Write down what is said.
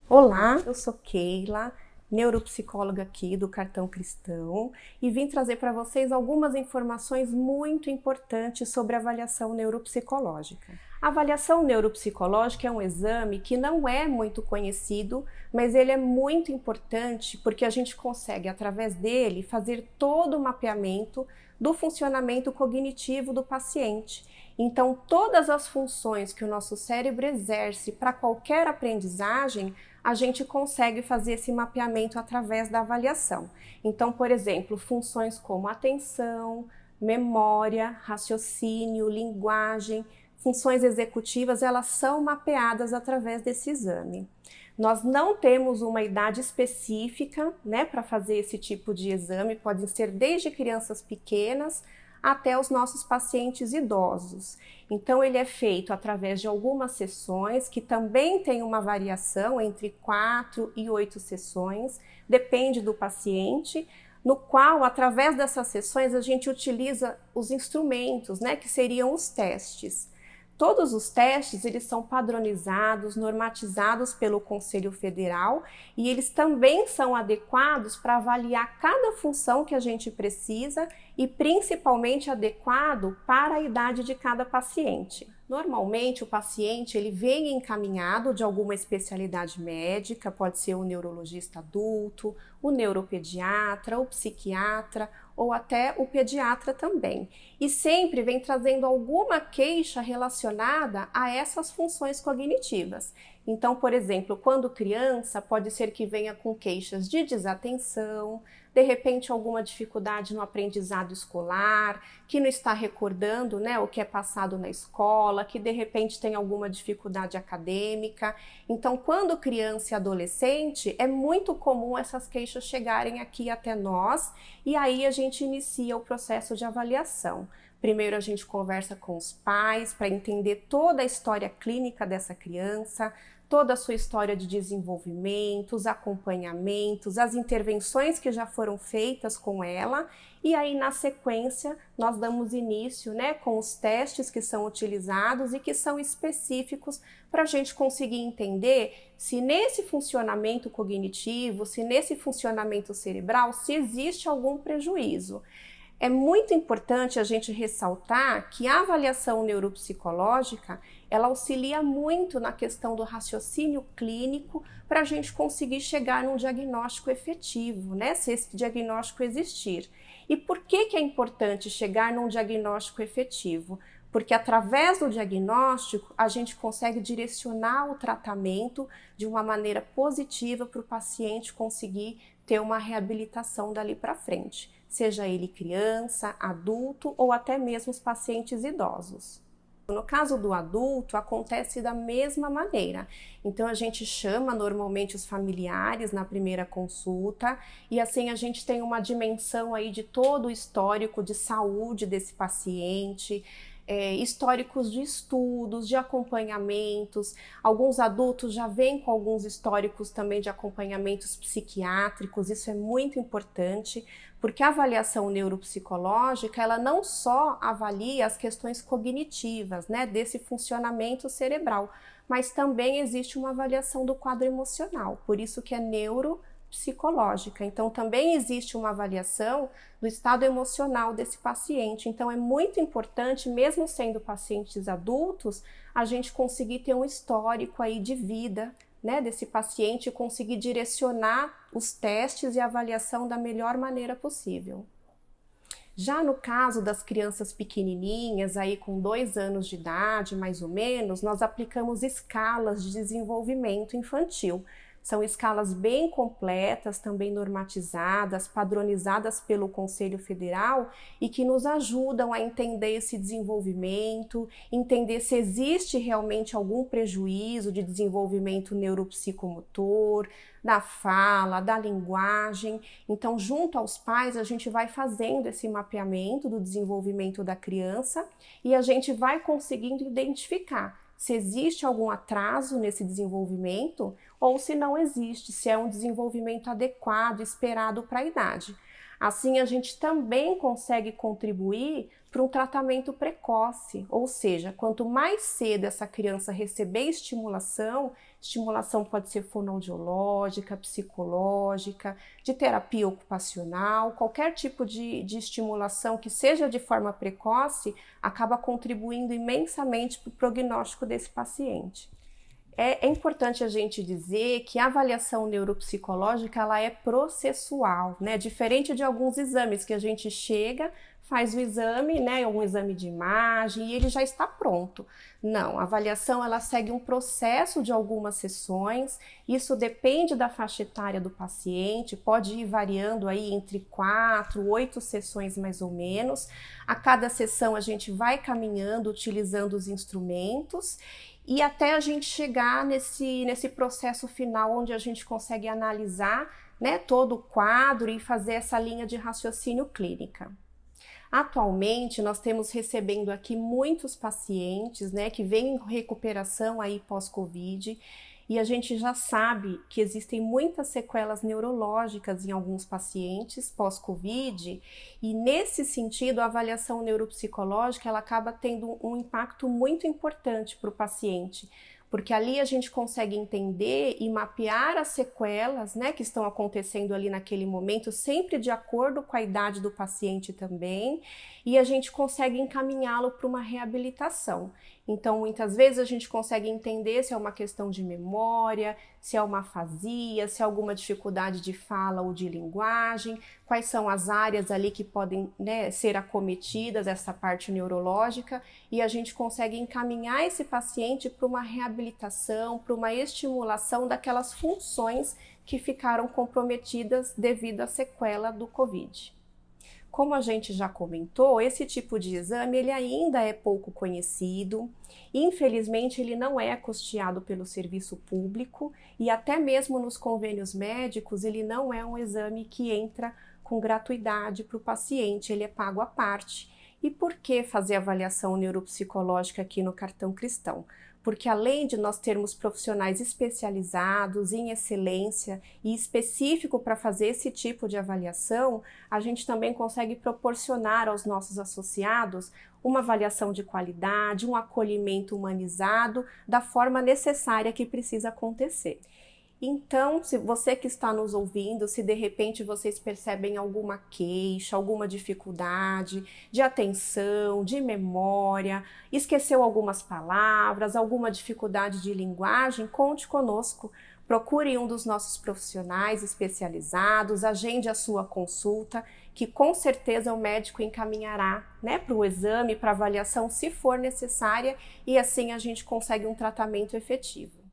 Olá, eu sou Keila, neuropsicóloga aqui do Cartão Cristão e vim trazer para vocês algumas informações muito importantes sobre a avaliação neuropsicológica. A avaliação neuropsicológica é um exame que não é muito conhecido, mas ele é muito importante porque a gente consegue, através dele, fazer todo o mapeamento do funcionamento cognitivo do paciente. Então, todas as funções que o nosso cérebro exerce para qualquer aprendizagem, a gente consegue fazer esse mapeamento através da avaliação. Então, por exemplo, funções como atenção, memória, raciocínio, linguagem, funções executivas, elas são mapeadas através desse exame. Nós não temos uma idade específica, para fazer esse tipo de exame, podem ser desde crianças pequenas até os nossos pacientes idosos. Então, ele é feito através de algumas sessões, que também tem uma variação entre 4 e 8 sessões, depende do paciente, no qual, através dessas sessões, a gente utiliza os instrumentos, que seriam os testes. Todos os testes, eles são padronizados, normatizados pelo Conselho Federal e eles também são adequados para avaliar cada função que a gente precisa e principalmente adequado para a idade de cada paciente. Normalmente o paciente ele vem encaminhado de alguma especialidade médica, pode ser o neurologista adulto, o neuropediatra, o psiquiatra ou até o pediatra também. E sempre vem trazendo alguma queixa relacionada a essas funções cognitivas. Então, por exemplo, quando criança, pode ser que venha com queixas de desatenção, de repente alguma dificuldade no aprendizado escolar, que não está recordando, o que é passado na escola, que de repente tem alguma dificuldade acadêmica. Então, quando criança e adolescente, é muito comum essas queixas chegarem aqui até nós e aí a gente inicia o processo de avaliação. Primeiro a gente conversa com os pais para entender toda a história clínica dessa criança, toda a sua história de desenvolvimento, os acompanhamentos, as intervenções que já foram feitas com ela e aí na sequência nós damos início com os testes que são utilizados e que são específicos para a gente conseguir entender se nesse funcionamento cognitivo, se nesse funcionamento cerebral, se existe algum prejuízo. É muito importante a gente ressaltar que a avaliação neuropsicológica, ela auxilia muito na questão do raciocínio clínico para a gente conseguir chegar num diagnóstico efetivo, se esse diagnóstico existir. E por que é importante chegar num diagnóstico efetivo? Porque através do diagnóstico a gente consegue direcionar o tratamento de uma maneira positiva para o paciente conseguir ter uma reabilitação dali para frente, seja ele criança, adulto ou até mesmo os pacientes idosos. No caso do adulto, acontece da mesma maneira. Então, a gente chama normalmente os familiares na primeira consulta e assim a gente tem uma dimensão aí de todo o histórico de saúde desse paciente, históricos de estudos, de acompanhamentos. Alguns adultos já vêm com alguns históricos também de acompanhamentos psiquiátricos, isso é muito importante, porque a avaliação neuropsicológica, ela não só avalia as questões cognitivas, desse funcionamento cerebral, mas também existe uma avaliação do quadro emocional, por isso que é neuropsicológica. Então, também existe uma avaliação do estado emocional desse paciente. Então, é muito importante, mesmo sendo pacientes adultos, a gente conseguir ter um histórico aí de vida, desse paciente e conseguir direcionar os testes e a avaliação da melhor maneira possível. Já no caso das crianças pequenininhas, aí com 2 anos de idade, mais ou menos, nós aplicamos escalas de desenvolvimento infantil. São escalas bem completas, também normatizadas, padronizadas pelo Conselho Federal e que nos ajudam a entender esse desenvolvimento, entender se existe realmente algum prejuízo de desenvolvimento neuropsicomotor, da fala, da linguagem. Então, junto aos pais, a gente vai fazendo esse mapeamento do desenvolvimento da criança e a gente vai conseguindo identificar se existe algum atraso nesse desenvolvimento ou se não existe, se é um desenvolvimento adequado, esperado para a idade. Assim, a gente também consegue contribuir para um tratamento precoce, ou seja, quanto mais cedo essa criança receber estimulação, estimulação pode ser fonoaudiológica, psicológica, de terapia ocupacional, qualquer tipo de estimulação que seja de forma precoce, acaba contribuindo imensamente para o prognóstico desse paciente. É importante a gente dizer que a avaliação neuropsicológica ela é processual, né? Diferente de alguns exames que a gente chega, faz o exame, né? Um exame de imagem e ele já está pronto. Não, a avaliação ela segue um processo de algumas sessões. Isso depende da faixa etária do paciente, pode ir variando aí entre 4, 8 sessões mais ou menos. A cada sessão a gente vai caminhando, utilizando os instrumentos. E até a gente chegar nesse processo final onde a gente consegue analisar, né, todo o quadro e fazer essa linha de raciocínio clínica. Atualmente, nós temos recebendo aqui muitos pacientes, né, que vêm em recuperação aí pós-Covid, e a gente já sabe que existem muitas sequelas neurológicas em alguns pacientes pós-Covid, e nesse sentido a avaliação neuropsicológica ela acaba tendo um impacto muito importante para o paciente, porque ali a gente consegue entender e mapear as sequelas, né, que estão acontecendo ali naquele momento, sempre de acordo com a idade do paciente também, e a gente consegue encaminhá-lo para uma reabilitação. Então, muitas vezes a gente consegue entender se é uma questão de memória, se é uma afasia, se é alguma dificuldade de fala ou de linguagem, quais são as áreas ali que podem, né, ser acometidas, essa parte neurológica, e a gente consegue encaminhar esse paciente para uma reabilitação, para uma estimulação daquelas funções que ficaram comprometidas devido à sequela do Covid. Como a gente já comentou, esse tipo de exame ele ainda é pouco conhecido, infelizmente ele não é custeado pelo serviço público e até mesmo nos convênios médicos ele não é um exame que entra com gratuidade para o paciente, ele é pago à parte. E por que fazer avaliação neuropsicológica aqui no Cartão Cristão? Porque além de nós termos profissionais especializados em excelência e específico para fazer esse tipo de avaliação, a gente também consegue proporcionar aos nossos associados uma avaliação de qualidade, um acolhimento humanizado da forma necessária que precisa acontecer. Então, se você que está nos ouvindo, se de repente vocês percebem alguma queixa, alguma dificuldade de atenção, de memória, esqueceu algumas palavras, alguma dificuldade de linguagem, conte conosco. Procure um dos nossos profissionais especializados, agende a sua consulta, que com certeza o médico encaminhará, né, para o exame, para avaliação, se for necessária, e assim a gente consegue um tratamento efetivo.